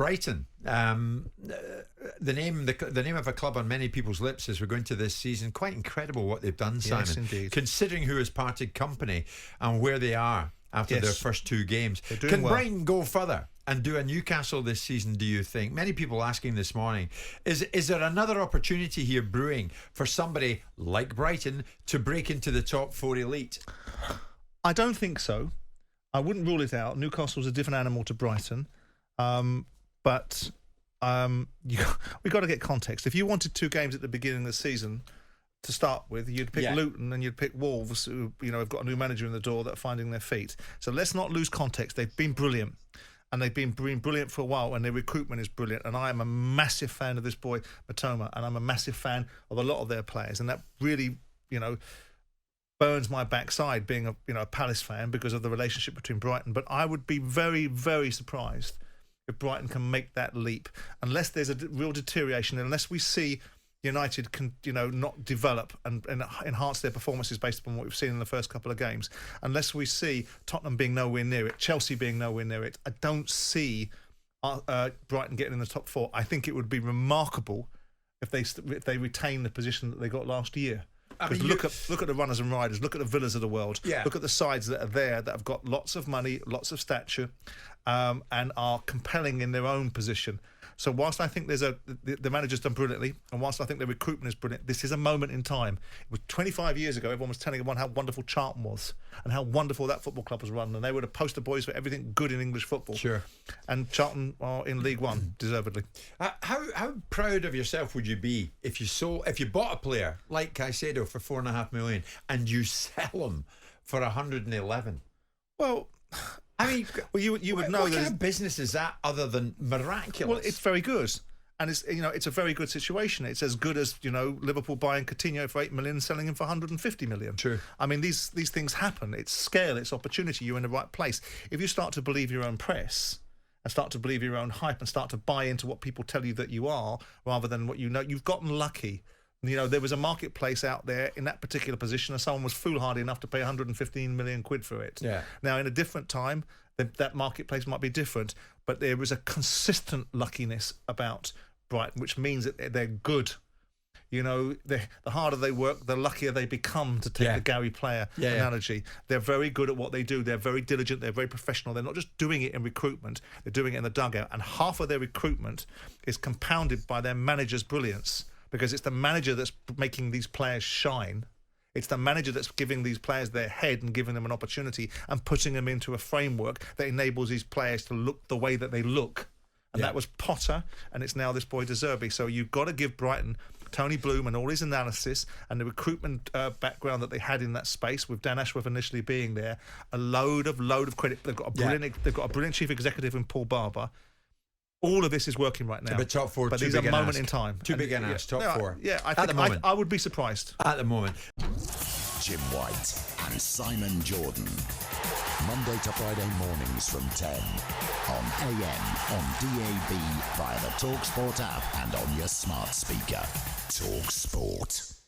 Brighton. The name of a club on many people's lips as we're going to this season. Quite incredible what they've done, Simon. Yes, indeed. Considering who has parted company and where they are after their first 2 games. Can Brighton go further and do a Newcastle this season, do you think? Many people asking this morning, is there another opportunity here brewing for somebody like Brighton to break into the top 4 elite? I don't think so. I wouldn't rule it out. Newcastle's a different animal to Brighton. But we've got to get context. If you wanted 2 games at the beginning of the season to start with, you'd pick Luton and you'd pick Wolves, who have got a new manager in the door that are finding their feet. So let's not lose context. They've been brilliant. And they've been brilliant for a while, and their recruitment is brilliant. And I am a massive fan of this boy, Matoma, and I'm a massive fan of a lot of their players. And that really, burns my backside being a Palace fan because of the relationship between Brighton. But I would be very, very surprised if Brighton can make that leap, unless there's a real deterioration, unless we see United can, not develop and enhance their performances based upon what we've seen in the first couple of games. Unless we see Tottenham being nowhere near it, Chelsea being nowhere near it, I don't see Brighton getting in the top 4. I think it would be remarkable if they retain the position that they got last year. Because look at the runners and riders, look at the Villas of the world, look at the sides that are there that have got lots of money, lots of stature, and are compelling in their own position. So whilst I think the manager's done brilliantly, and whilst I think the recruitment is brilliant, this is a moment in time. It was 25 years ago, everyone was telling everyone how wonderful Charlton was and how wonderful that football club was run, and they were the poster boys for everything good in English football. Sure. And Charlton are in League One, deservedly. How proud of yourself would you be if you bought a player like Caicedo for $4.5 million and you sell him for 111? Well, I mean, you would know. What kind of business is that other than miraculous? Well, it's very good, and it's a very good situation. It's as good as Liverpool buying Coutinho for $8 million, selling him for $150 million. True. I mean, these things happen. It's scale, it's opportunity. You're in the right place. If you start to believe your own press and start to believe your own hype and start to buy into what people tell you that you are, rather than what you've gotten lucky. There was a marketplace out there in that particular position, and someone was foolhardy enough to pay 115 million quid for it. Yeah. Now, in a different time, that marketplace might be different, but there was a consistent luckiness about Brighton, which means that they're good. The harder they work, the luckier they become, to take the Gary Player analogy. They're very good at what they do. They're very diligent. They're very professional. They're not just doing it in recruitment. They're doing it in the dugout. And half of their recruitment is compounded by their manager's brilliance. Because it's the manager that's making these players shine. It's the manager that's giving these players their head and giving them an opportunity and putting them into a framework that enables these players to look the way that they look. And that was Potter, and it's now this boy De Zerbi. So you've got to give Brighton, Tony Bloom and all his analysis and the recruitment background that they had in that space, with Dan Ashworth initially being there, a load of credit. They've got a brilliant chief executive in Paul Barber. All of this is working right now. But top 4, but these are moment in time. Too big an ask. Top 4. Yeah, I would be surprised. At the moment. Jim White and Simon Jordan. Monday to Friday mornings from 10 on AM, on DAB, via the talkSPORT app and on your smart speaker. talkSPORT.